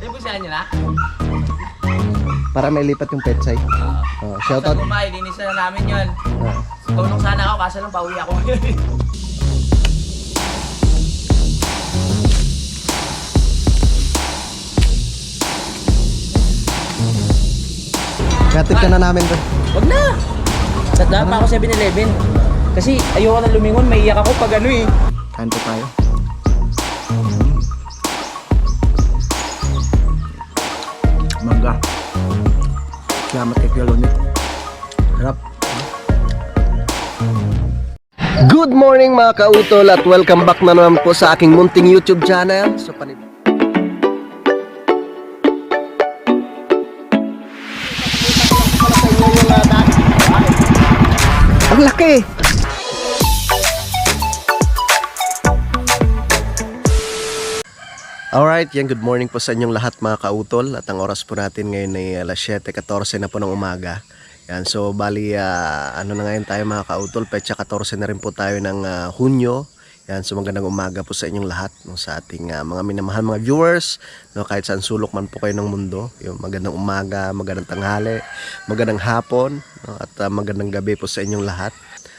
Ipusahan niyo na? Para may lipat yung petsay. Shoutout. Sa Bumay, linis na namin yun. Ah. Tulong sana ako, kaso lang pauwi ako. Gatid ka na namin bro. Wag na! Sadla pa ako 7-Eleven. Kasi ayoko na lumingon, maiiyak ako pag ano eh. Kain po tayo. Mangga. Salamat kay Kuya Lonnie. Harap. Good morning mga kautol at welcome back na naman po sa aking munting YouTube channel. So ang laki! Alright, yan, good morning po sa inyong lahat mga kautol. At ang oras po natin ngayon ay alas 7:14 na po ng umaga. Yan, so bali, ano na ngayon tayo mga kautol, petsa 14 na rin po tayo ng Hunyo. Yan, so magandang umaga po sa inyong lahat, no, sa ating mga minamahal mga viewers, no, kahit saan sulok man po kayo ng mundo. Yung magandang umaga, magandang tanghali, magandang hapon, no, at magandang gabi po sa inyong lahat.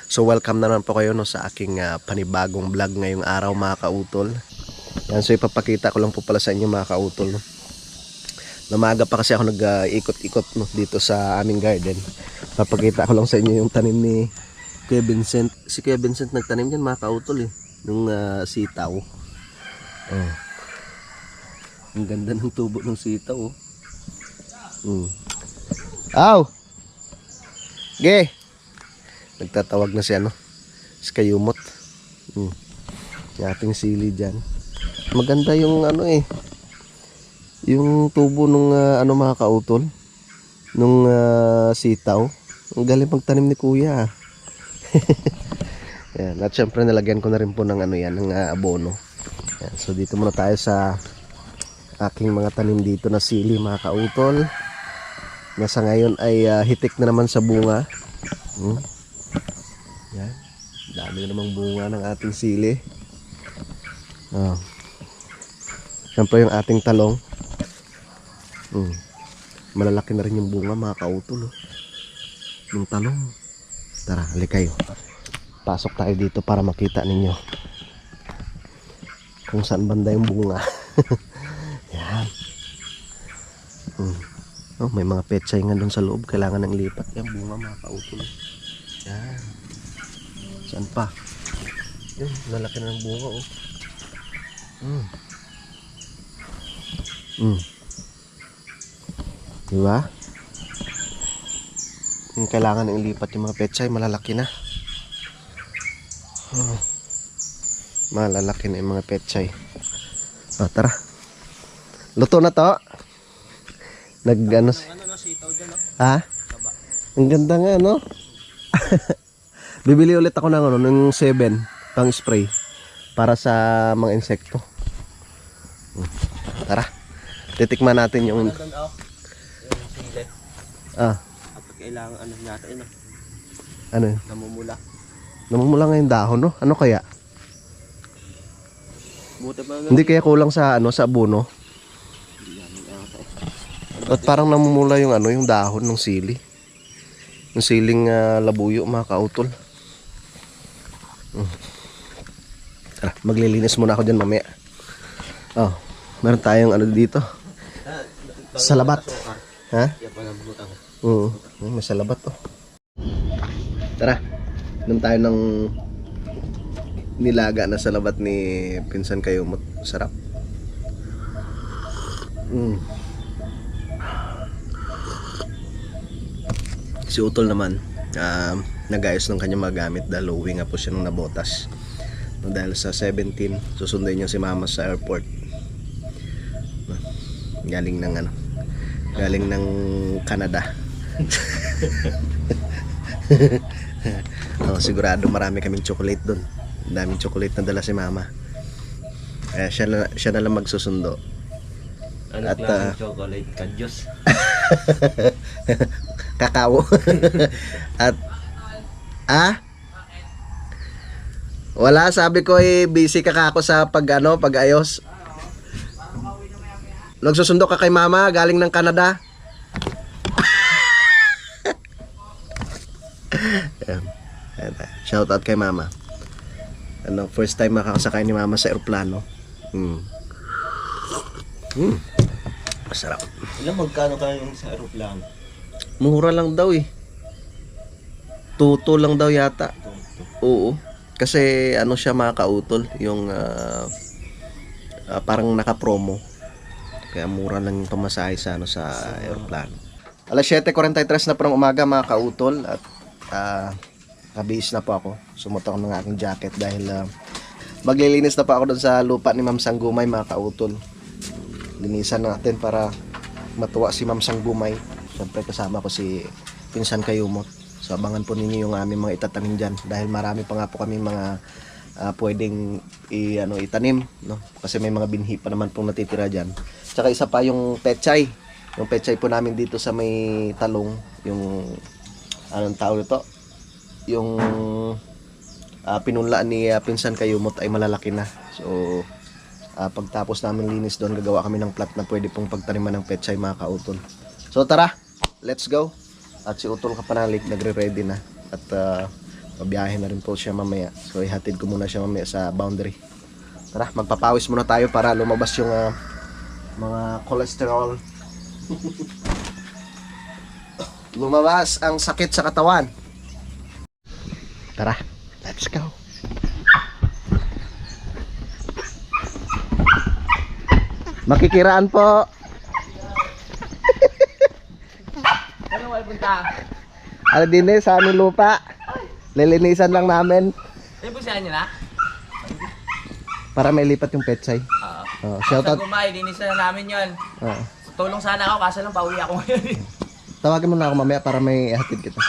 So welcome na naman po kayo, no, sa aking panibagong vlog ngayong araw mga kautol. Yan, so ipapakita ko lang po pala sa inyo mga kautol, no. Namaga pa kasi ako nag-ikot-ikot, no, dito sa aming garden. Papakita ko lang sa inyo yung tanim ni Kuya Vincent. Si Kuya Vincent nagtanim dyan mga kautol eh, nung sitaw. Oh. Ang ganda ng tubo ng sitaw, oh. Aw! Ge! Nagtatawag na siya, no? Si Kayumot. Yung ating sili dyan. Maganda yung ano eh, yung tubo nung ano mga kautol, nung sitaw. Ang galing pagtanim ni Kuya. Yan, at syempre nalagyan ko na rin po ng ano yan, ng abono. Yan, so dito muna tayo sa aking mga tanim dito na sili mga kautol. Nasa ngayon ay hitik na naman sa bunga. Yan, dami na namang bunga ng ating sili. Oh. Siyempre yung ating talong. Malalaki na rin yung bunga mga kautol, oh. Yung talong. Tara, halik kayo. Pasok tayo dito para makita ninyo kung saan banda yung bunga. Yan. Oh, may mga petsay nga doon sa loob. Kailangan ng lipat yung bunga mga kautol. Yan. Saan pa? Yun, lalaki na ng bunga, oh. Diba? Yung kailangan ng ilipat yung mga petsay, malalaki na. Malalaki na yung mga petsay. Tara. Luto na to. Nag-ano si... Ha? Ang ganda nga, no? Bibili ulit ako ng ano, ng 7 pang spray para sa mga insekto. Tara. Titikman natin yung Kailangan ano yata yun, ano yun? namumula. Namumula nga yung dahon, no? Ano kaya? Buti pa Hindi kaya kulang sa ano, sa abono? At parang namumula yung ano, yung dahon ng sili. Yung siling labuyo mga kautol. Tara, maglilinis muna ako dyan mamaya. Oh, meron tayong ano dito. Salabat. Ha? Oo, may salabat, oh. Tara, inom tayo ng nilaga na salabat ni Pinsan Kayumot. Sarap. Si Utol naman, nag-ayos ng kanyang magamit dahil uwi nga po siya nung nabotas. Dahil sa 17, susunduin niya si Mama sa airport. Galing ng ano, galing ng Canada. Oh, sigurado marami kaming chocolate doon. Daming chocolate na dala si Mama. Kaya siya na lang magsusundo. Ano at chocolate ka Diyos? Kakao. At wala, sabi ko busy ka ako sa pag-ayos. Nagsusundo ka kay mama, galing ng Canada. Ayan. Ayan. Shout out kay mama. Ano, first time makakasakay ni mama sa eroplano. Masarap. Ilang magkano kayo sa aeroplano? Mura lang daw eh. Tuto lang daw yata. Oo. Kasi ano siya mga kautol, yung parang naka-promo. Kaya mura lang yung pamasahe sa ano sa aeroplano. Alas 7:43 na po ng umaga mga kautol at nabihis na po ako. Sumuot ako ng aking jacket dahil maglilinis na po ako doon sa lupa ni Ma'am Sanggumay mga kautol. Linisan natin para matuwa si Ma'am Sanggumay. Siyempre kasama ko si Pinsan Kayumot. So abangan po ninyo yung aming mga itatanim dyan dahil marami pa nga po kami mga pwedeng itanim, no? Kasi may mga binhi pa naman pong natitira dyan. Tsaka isa pa yung pechay. Yung pechay po namin dito sa may talong, yung anong tawag ito? Yung pinunlaan ni Pinsan Kayumot ay malalaki na. So pagtapos namin linis doon, gagawa kami ng plat na pwede pong pagtaniman ng pechay mga kautol. So tara, let's go. At si Utol Kapanalik nagre-ready na. At pabiyahe na rin po siya mamaya. So ihatid ko muna siya mamaya sa boundary. Tara, magpapawis muna tayo para lumabas yung mga cholesterol. Lumabas ang sakit sa katawan. Tara, let's go. Makikiraan po. Ano wala punta? Ano din eh, sa aming lupa. Lilinisan lang namin Ay, busihan nyo na? para may lipat yung pechay. Oo. Shout out. Sa Gumay, linisan na namin yun. Tulong sana ako, kaso lang pauwi ako ngayon. Tawagin mo na ako mamaya para may hatid kita.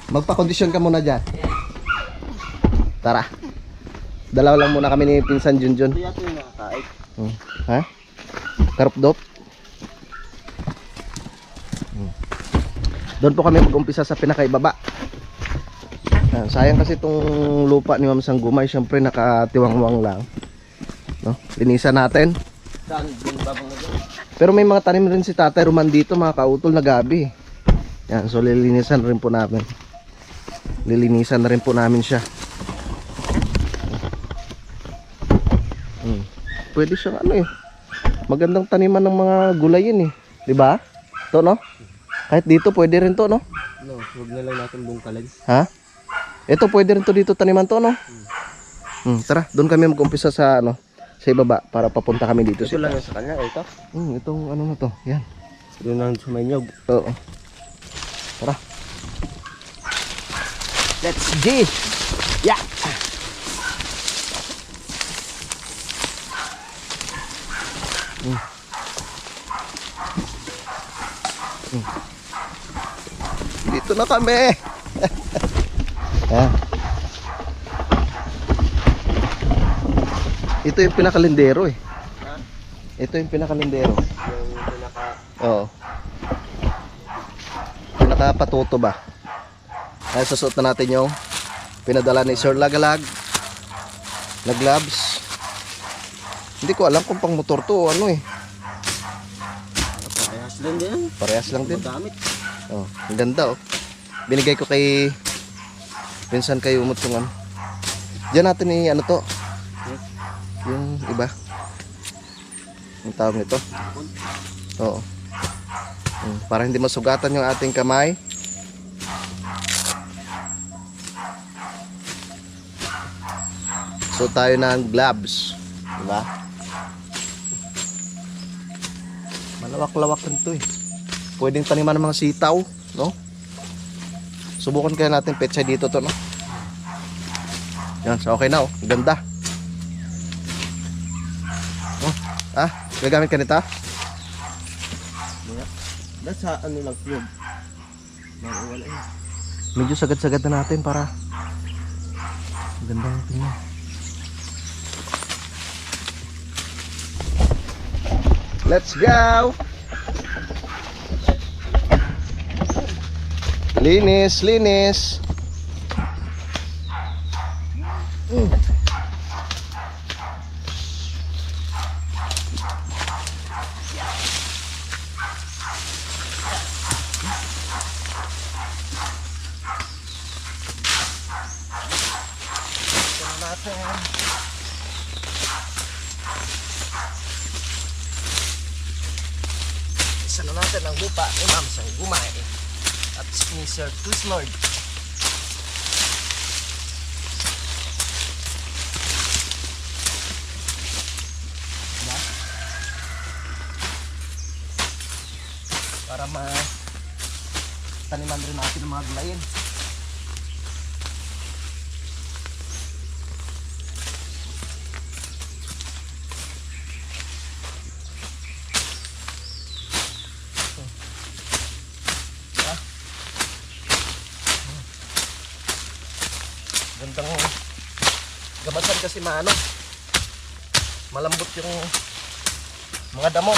Magpa-kondisyon ka muna dyan. Tara. Dalaw lang muna kami ni Pinsan Junjun. Hindi yata yung nakakain. Ha? Karupdop? Doon po kami mag-umpisa sa pinakaibaba. Sayang kasi itong lupa ni Ma'am Sanggumay, syempre nakatiwangwang lang. No? Linisan natin. Saan? Yung babang na dyan? Pero may mga tanim rin si Tatay Roman dito mga kautol na gabi. Yan, so lilinisan rin po namin. Lilinisan na rin po namin siya. Pwede siyang magandang taniman ng mga gulay yun eh. Diba? To no? Kahit dito pwede rin to no? No, huwag na lang natin bungkalin. Ha? Ito pwede rin to dito taniman to no? Tara, doon kami mag-umpisa sa sa ibaba para papunta kami dito. Ito lang yung sa kanya, ito. Itong ano na to. Yan. Doon lang sa may nyog. Oo. Tara. Let's G. Yeah. Dito na kami. Yan. Ito yung pinakalindero eh. Ito yung pinakalindero. Yung pinaka... Oo. Pinakapatuto ba? Ay, susuot na natin yung pinadala ni Sir Lagalag na gloves. Hindi ko alam kung pang motor to o ano eh. Parehas lang din. Parehas lang din. Magamit. Oh, ang ganda oh. Binigay ko kay Pinsan Kayumot yung ano. Diyan natin ano to. Yung iba. Ang tawag nito. Oo. Para hindi masugatan yung ating kamay. So tayo ng gloves. Diba? Malawak-lawak nito eh. Pwedeng taniman ng mga sitaw, no? Subukan kaya natin petsa dito to, no? Yan, so okay na oh. Ganda. Oh, gagamit ka nito? That's ano lang yun. Wala yun. Medyo sagad-sagad na natin para ganda yung tingnan. Let's go! Linis, linis. Linisan na natin ang lupa ni Ma'am Sanggumay at ni Sir Twislord. Diba? Para taniman rin natin ang mga gulayin. Gandang gamasan kasi malambot yung mga damo.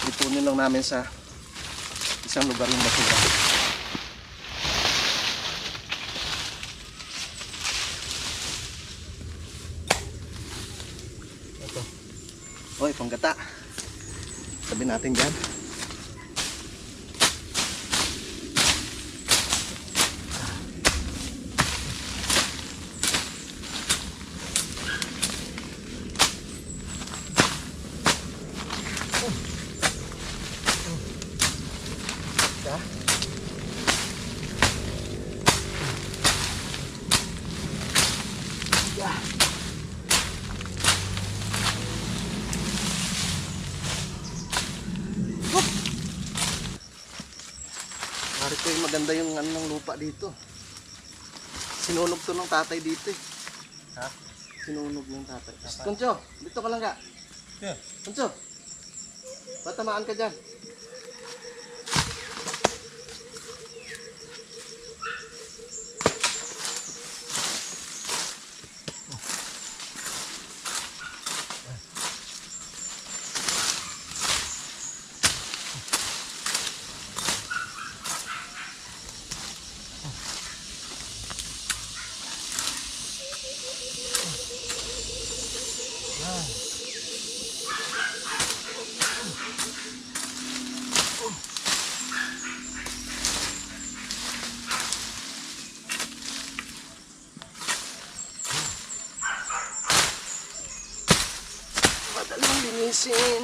Ipunin lang namin sa isang lugar yung basura. Ito. Oy, panggata. Sabi natin dyan. Ito yung maganda yung ng lupa dito. Sinunog to ng tatay dito eh. Ha? Sinunog ng tatay. Kuncho, dito ka lang ka. Yeah. Kuncho, patamaan ka dyan. Madaling linisin.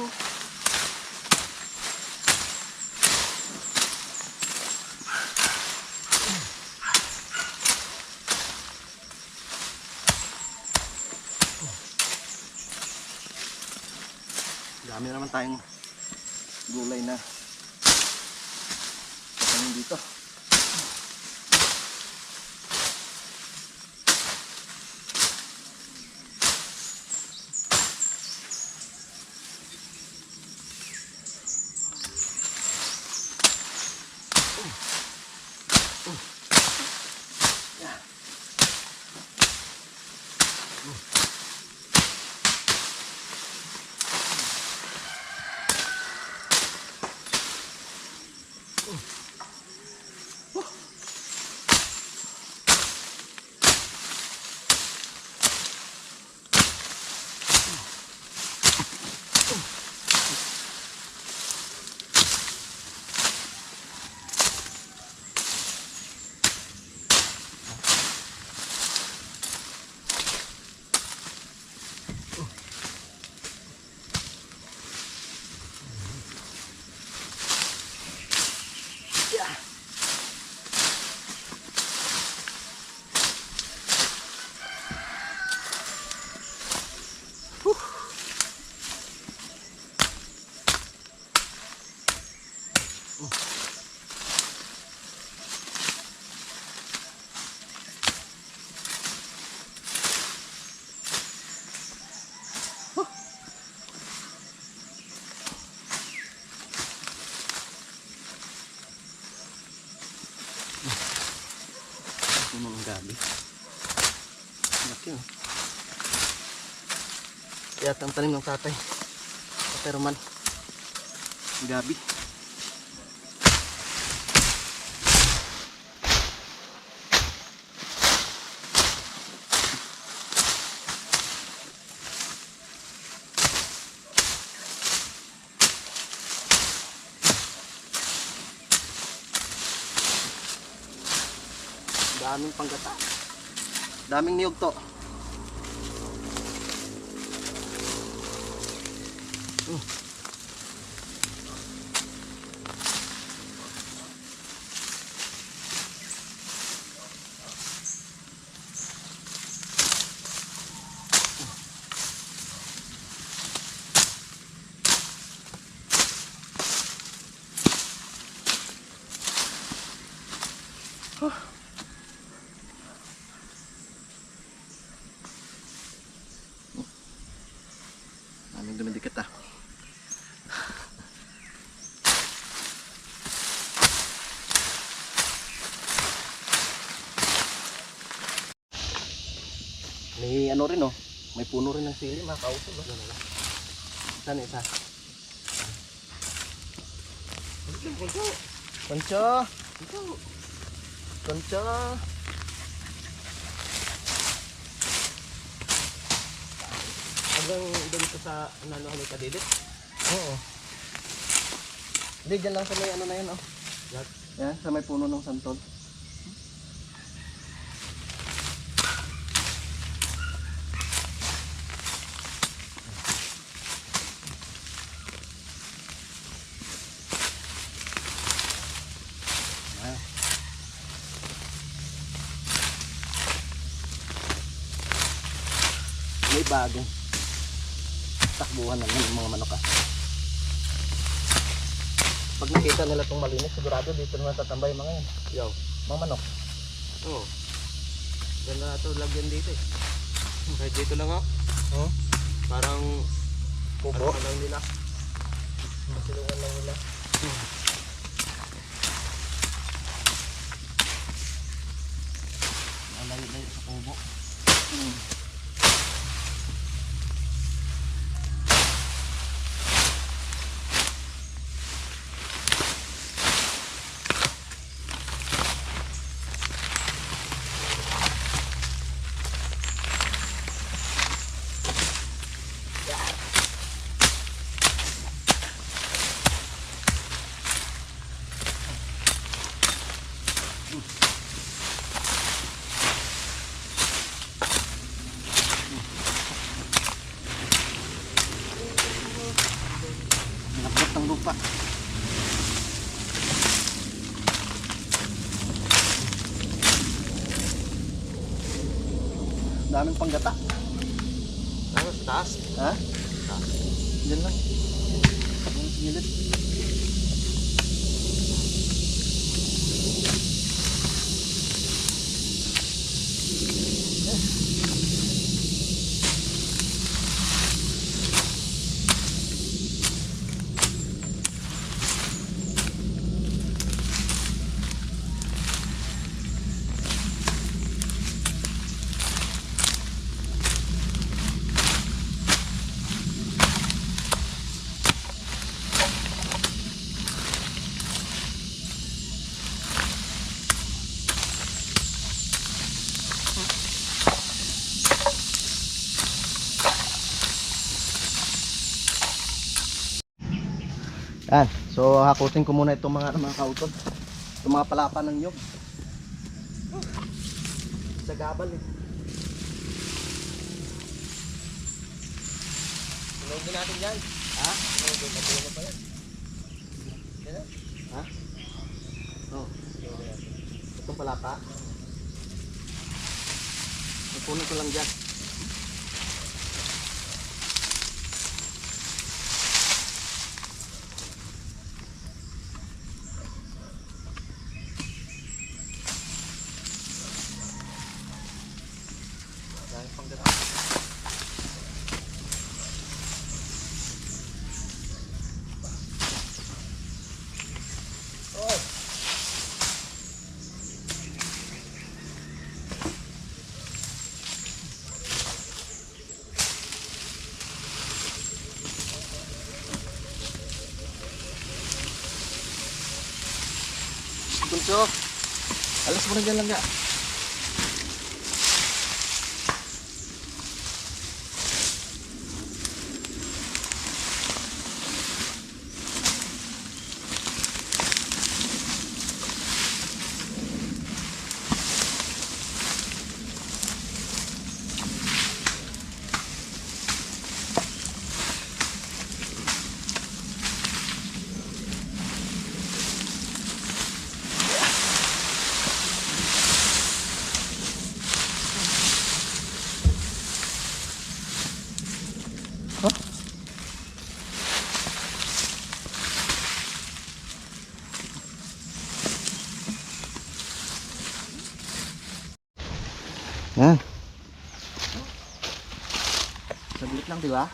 Dami naman tayong gulay na patanim dito. Puno ng gabi. Laki oh. Kaya ang tanim ng tatay. Tatay Roman. Gabi. Daming panggata. Daming niyog to. Daming dumidikit ah. May ano rin oh. May puno rin ng sili mga kautol oh. Saan isa? Koncho! Koncho! Hanggang doon sa ano may kadidit? Oo. Hindi, dyan lang sa may ano na yun oh. Yan, sa may puno ng santol. May bagong takbuhan ng mga manok ah. Pag nakita nila itong malinis, sigurado dito naman tatambay mga yan. Yo, mga manok. Oo. Ganda na ito, lagyan dito eh. Kahit dito lang ah. Parang kubo lang nila. Masilungan lang nila. Malayo-layo sa kubo. Nakapot ng lupa. Daming panggata. Ano sa taas? Ha? Taas. Diyan lang. Ang gilid. Yan. So hakutin ko muna itong mga kautol. Itong mga palapa ng nyog. Sa gabal eh. Sinugin natin yan. Ha? Sinugin. Natuloy pa yan. Yan. Ha? Oo. Itong palapa. Ipunin ko lang dyan. Bunso, alas mo na dyan lang ga. Yan. Saglit lang, di ba?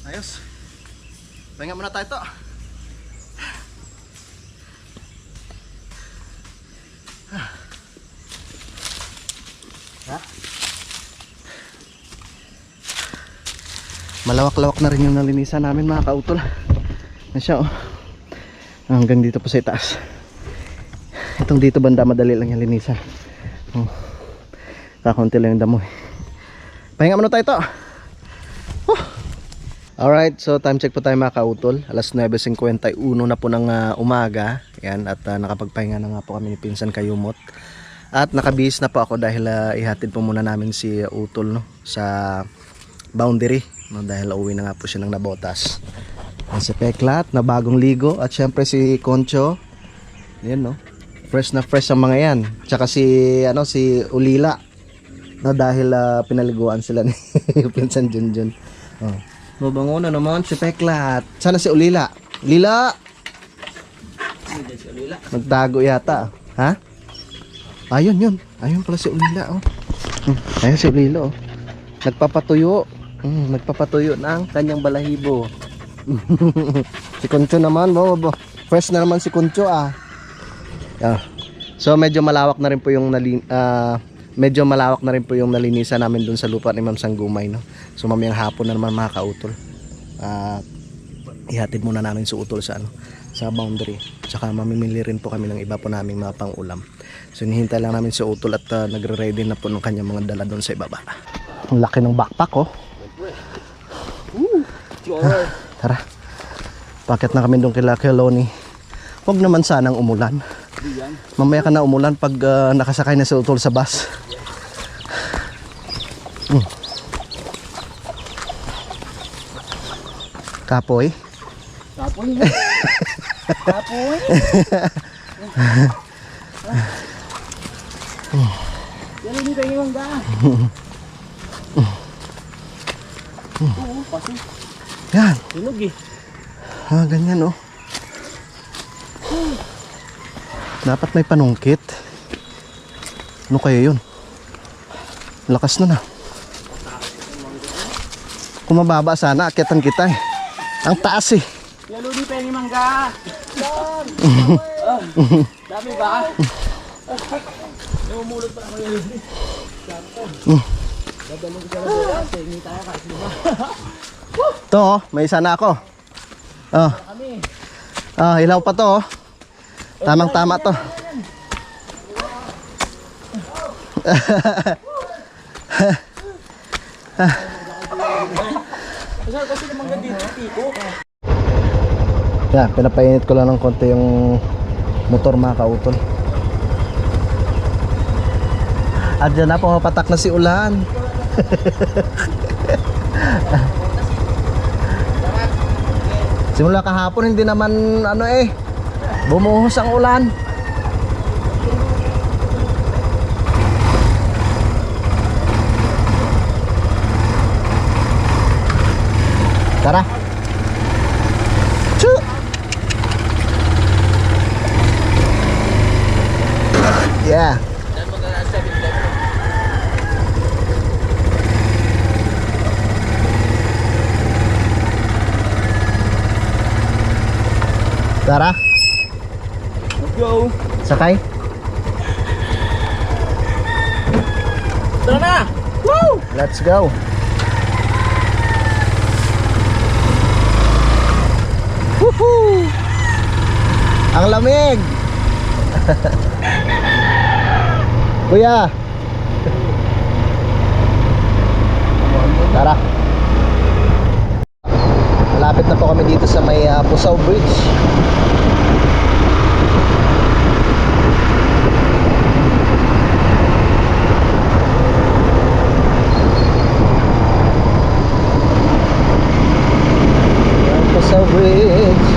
Ayos. Pahinga muna tayo to. Malawak-lawak na rin yung nalinisan namin mga kautol. Na siya oh. Hanggang dito po sa itaas. Itong dito banda madali lang yung linisan. Oh. Kakaunti lang yung damo. Pahinga muna tayo to. Alright, so time check po tayo mga kautol. Alas 9:51 na po ng umaga. Yan, at nakapagpahinga na nga po kami ni Pinsan Kayumot. At nakabihis na po ako dahil ihatid po muna namin si Utol no, sa boundary. No, dahil uwi na nga po siya ng Nabotas. Si Peklat na bagong ligo. At syempre si Concho. Yan no, fresh na fresh ang mga yan. Tsaka si Ulila. No, dahil pinaliguan sila ni Pinsan Junjun. Oh. Mabango na naman si Peklat. Sana si Ulila. Lila! Nagtago yata. Ha? Ayun yun. Ayun pala si Ulila oh. Ayun si Ulila oh. Nagpapatuyo. Nagpapatuyo ng kanyang balahibo. Si Kuncho naman, fresh na naman si Kuncho ah. So medyo malawak na rin po yung nalinisan namin dun sa lupa ni Ma'am Sanggumay, no. So mamayang hapon na naman mga kautol. Ihatid muna namin si Utol sa sa boundary. Tsaka mamimili rin po kami ng iba po naming mga pang-ulam. So hinihintay lang namin si Utol at nagre-ready na po ng kanyang mga dala doon sa ibaba. Ang laki ng backpack oh. Tara. Pakit na kami doon kila Keloni. Huwag naman sanang umulan. Mamaya ka na umulan pag nakasakay na si Utol sa bus. Kapoy. Kapoy. Kapoy. Yan hindi tayo mangga. Oo, pasok. Yan. Tunog eh. Ganyan oh. Dapat may panungkit. Ano kaya yun? Lakas na. Kung mababa sana, akitan kita eh. Ang taas eh. Yan hindi tayo mangga. Dami ba? Namumulot pa ako yun. Dadalong ka lang sa hindi tayo kasi diba? Ito oh, may isa na ako. Hilaw pa to oh. Tamang tama to. Kasi naman dito, tiko. Yeah, pinapainit ko lang ng konti yung motor mga kautol. At dyan na pumapatak na si ulan. Simula kahapon hindi naman bumuhos ang ulan. Tara. Chu. Yeah. Tara. Let's go. Sakay. Tara na. Woo! Let's go. Woohoo! Ang lamig. Kuya. Tara. Malapit na po kami dito sa may Pusaw Bridge. Pusaw Bridge.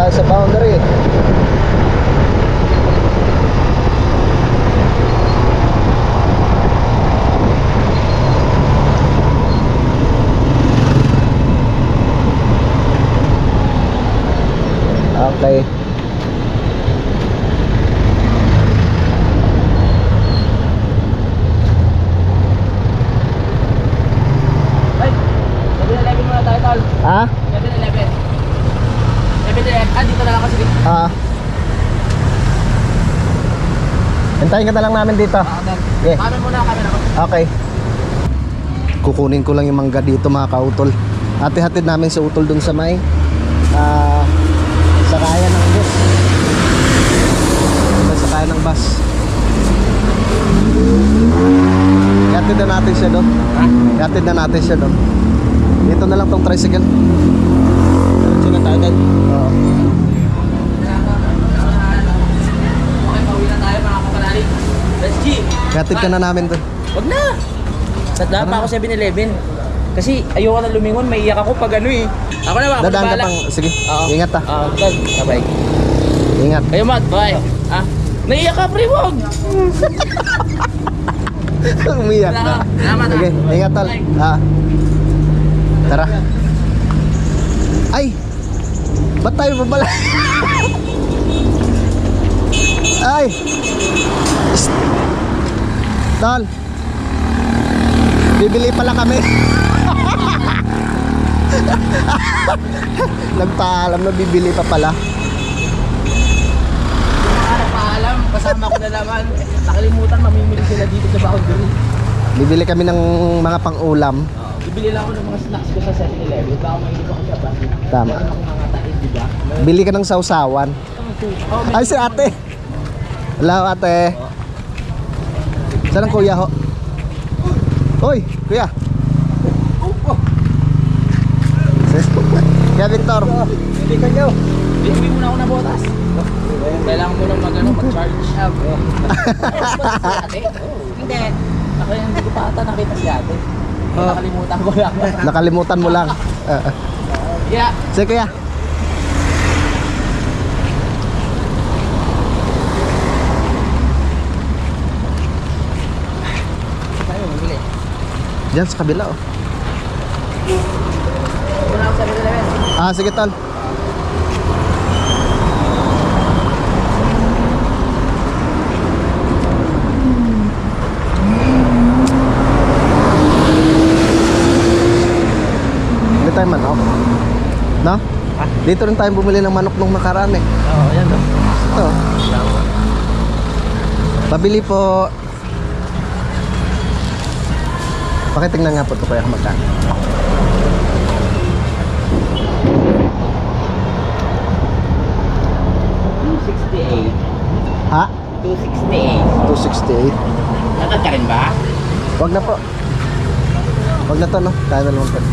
Sa boundary. Okay. Ay, 7-Eleven muna tayo, tol. Ha? 7-Eleven. 7-Eleven. Dito na lang kasi. Hintayin ka na lang namin dito. Okay. Kanan muna ang camera ko. Okay. Kukunin ko lang yung mangga dito mga kautol. Hati-hatid namin sa utol dun sa may sakayan ng bus. Sakayan ng bus. Hatid na natin siya doon. Hatid na natin siya doon. Dito na lang tong tricycle. tayo doon. Oo. Okay, pauwi na tayo mga kapalali. Let's G. Katid ka na namin doon. Wag na. Dadaan pa ako 7-Eleven. Kasi ayoko na lumingon, maiiyak ako pag ano eh. Ako na ba? Ako Dadaan ka na bahala. pang, sige, Oo. ingat ah. Oo, tol. Bye. Ingat. Kayo Mat, bye. Ah, naiiyak ka pre, wag. Umiyak na. Salamat, Sige, ingat tol. Tara. Ay! Ba't tayo babala? Ay! Shh. Tol. Bibili pala kami. Nagpaalam na bibili pa pala. Paalam, kasama ko na naman. Nakalimutan, mamimili sila dito sa boundary. Bibili kami ng mga pang-ulam. Bibili lang ako ng mga snacks ko sa 7-Eleven. Baka mainit ako sa bus. Tama. Meron akong mga tain, di ba? Bili ka ng sausawan. Ay, si ate. Hello, ate. Saan ang kuya ho? Hoy, kuya. Kuya Victor. Hindi ka nyo. Hindi muna ako na botas. Kailangan mo nang mag-charge. Hindi. Ako yung hindi ko pa ata nakita si ate. Nakalimutan ko lang. Nakalimutan mo lang. Yeah. Sige, kuya. Tayo, bumili. Diyan sa kabila, oh. Muna ako sa 7-Eleven. Sige, tol. Hindi tayo manok. No? Dito rin tayo bumili ng manok nung nakaraan eh. Oo, yan o. Ito. Pabili po. Pakitingnan nga po ito kaya magkano. Ha? 268. 268. Natad ka rin ba? Wag na po. Wag na to, no? Kaya na naman po.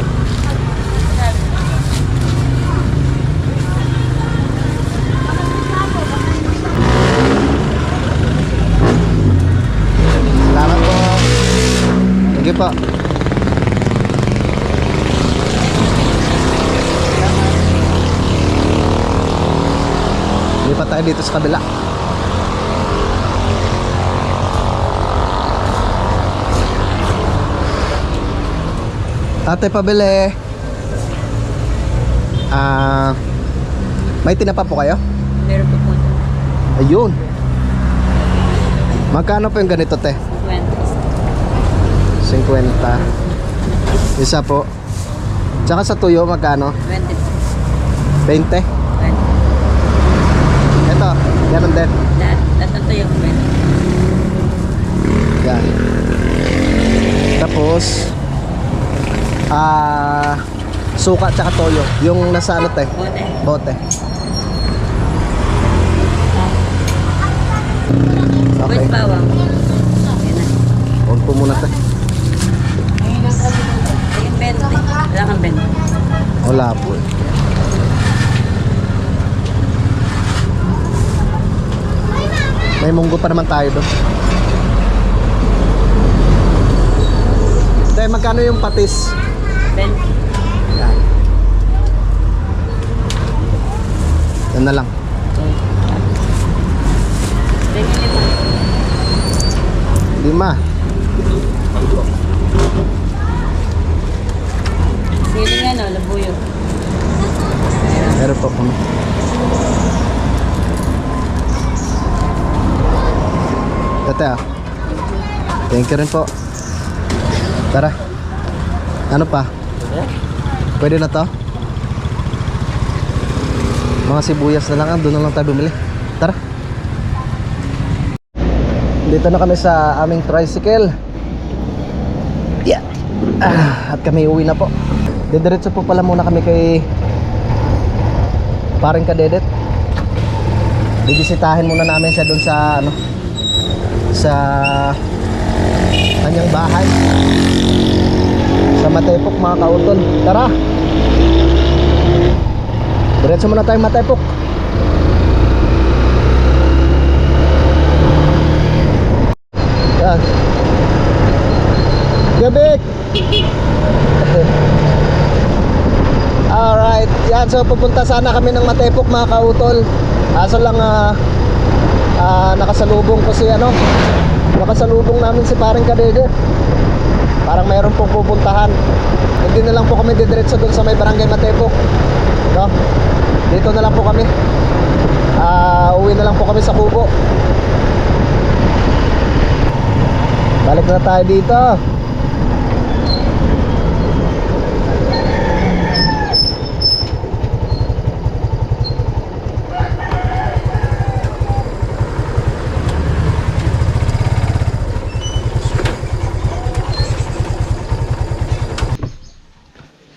Salamat po. Thank you po. Lipat tayo dito sa kabila. Ate, pabili. May tinapa po kayo? Meron po po. Ayun. Magkano po yung ganito, te? 20. 50. Isa po. Tsaka sa tuyo, magkano? 20 po. 20. 20. Ito, ganun din. Lahat ito yung 20. Yan. Tapos, suka tsaka toyo. Yung nasa ano, te? Bote. Bote. Okay. Boys bawang. Okay na. Huwag po muna, te. Yung 20. Wala kang 20. Wala po. May munggo pa naman tayo doon. Te, magkano yung patis? 20. Yan. Yan na lang. Bigyan mo. 5. Siling ano, labuyo. Meron po kami. Ate ah. Thank you rin po. Tara. Ano pa? Pwede na to? Mga sibuyas na lang. Doon na lang tayo bumili. Tara. Dito na kami sa aming tricycle. Yeah. At kami uwi na po. Didiretso po pala muna kami kay Paring Kadedet. Bibisitahin muna namin siya doon sa ano, sa kanyang bahay sa Matepok, mga kautol. Tara. Diretso muna tayong Matepok. Yan. Gabik! Alright, yan, so pupunta sana kami ng Matepok mga kautol. Aso lang nakasalubong ko si nakasalubong namin si parang Kadede. Parang mayroon pong pupuntahan. Hindi na lang po kami didiretso doon sa may barangay Matepok, no? Dito na lang po kami. Uwi na lang po kami sa Kubo. Balik na tayo dito.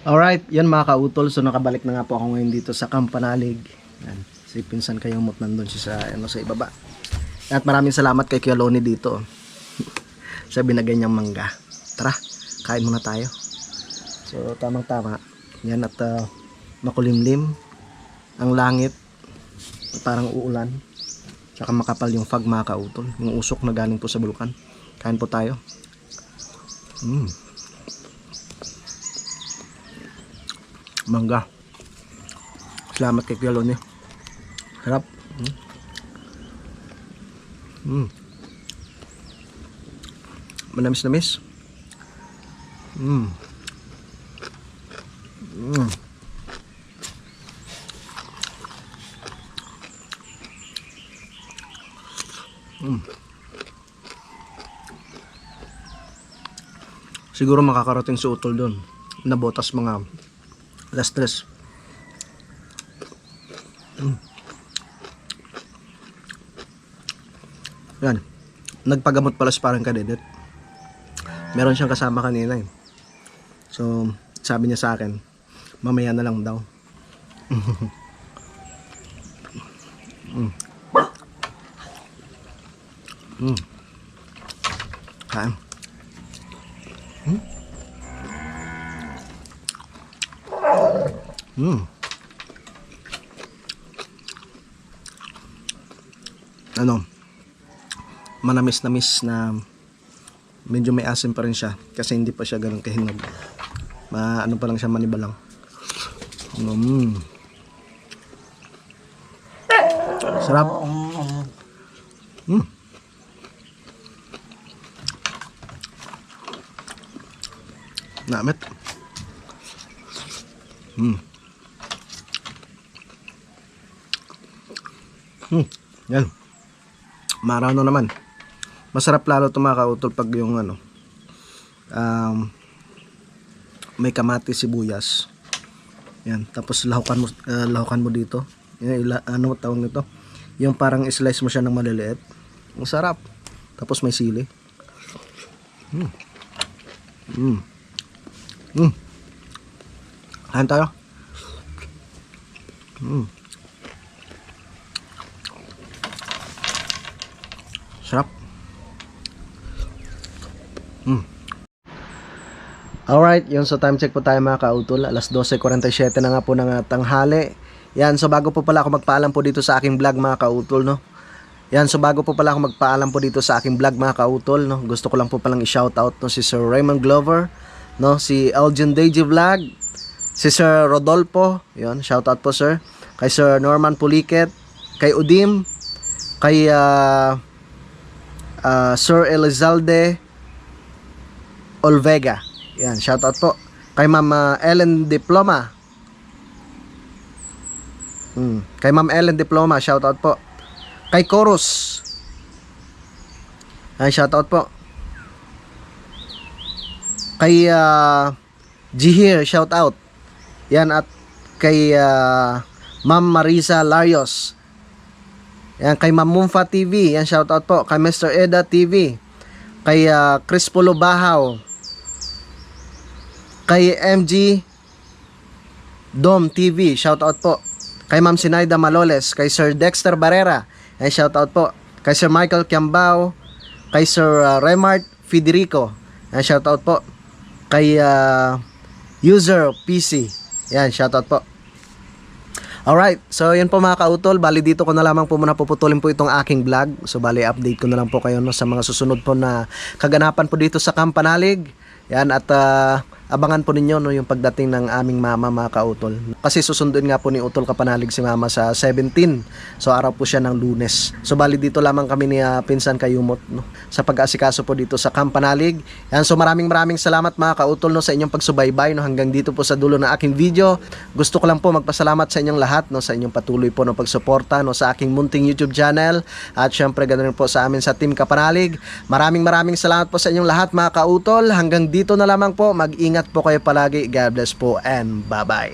Alright, yan mga kautol. So nakabalik na nga po ako ngayon dito sa Kampanalig. Yan. Si pinsan kayong mot nandun siya sa ibaba. At maraming salamat kay Kuya Loni dito sa binagay niyang mangga. Tara, kain muna tayo. So tamang tama. Yan, at makulimlim ang langit, parang uulan. Tsaka makapal yung fog mga kautol, yung usok na galing po sa bulkan. Kain po tayo. Mangga. Salamat kay Kuya Loni. Harap. Manamis-namis. Siguro makakarating si Utol doon. Nabotas mga alas 3. Yan. Nagpagamot pala si parang Kadedet. Meron siyang kasama kanina eh. So, sabi niya sa akin, mamaya na lang daw. Kain. Manamis-namis na medyo may asim pa rin siya kasi hindi pa siya ganun kahinog. Ano pa lang siya, manibalang. Sarap. Namit. Yan. Marano naman. Masarap lalo ito mga kautol pag yung may kamatis, sibuyas. Yan. Tapos lahukan mo dito. Yan, ano tawag nito? Yung parang slice mo siya ng maliliit. Ang sarap. Tapos may sili. Kain tayo. Sarap. Alright, yun, so time check po tayo mga kautol. Alas 12:47 na nga po ng tanghali. Yan, so bago po pala ako magpaalam po dito sa aking vlog mga kautol, no? Yan, so bago po pala ako magpaalam po dito sa aking vlog mga kautol, no? Gusto ko lang po palang i-shoutout no, si Sir Raymond Glover, no? Si Elgin Deji Vlog, si Sir Rodolfo, yun, shoutout po sir. Kay Sir Norman Puliket, kay Udim, kay Sir Elizalde Olvega. Yan, shoutout po. Kay Ma'am Ellen Diploma. Kay Ma'am Ellen Diploma, shoutout po. Kay Chorus. Yan, shoutout po. Kay Jihir, shoutout. Yan, at kay Ma'am Marisa Larios. Yan, kay Ma'am Mumfa TV. Yan, shoutout po. Kay Mr. Eda TV. Kay Chris Polo Bahaw. Kay MG Dom TV, shoutout po. Kay Ma'am Sinaida Maloles, kay Sir Dexter Barrera, ay shoutout po. Kay Sir Michael Kiambao, kay Sir Remart Federico, ay shoutout po. Kay User PC, yan, shoutout po. Alright, so yun po mga kautol, bali dito ko na lamang po muna puputulin po itong aking vlog. So bali update ko na lang po kayo no, sa mga susunod po na kaganapan po dito sa Camp Panalig. Yan, at abangan po ninyo no, yung pagdating ng aming mama mga kautol. Kasi susunduin nga po ni Utol Kapanalig si mama sa 17. So araw po siya ng Lunes. So bali dito lamang kami ni Pinsan Kayumot no, sa pag-asikaso po dito sa Camp Panalig. Yan, so maraming salamat mga kautol no, sa inyong pagsubaybay no, hanggang dito po sa dulo ng aking video. Gusto ko lang po magpasalamat sa inyong lahat no, sa inyong patuloy po ng pagsuporta no, sa aking munting YouTube channel. At syempre ganoon po sa amin sa Team Kapanalig. Maraming salamat po sa inyong lahat mga kautol. Hanggang dito na lamang po. Mag-ingat po kayo palagi. God bless po and bye-bye.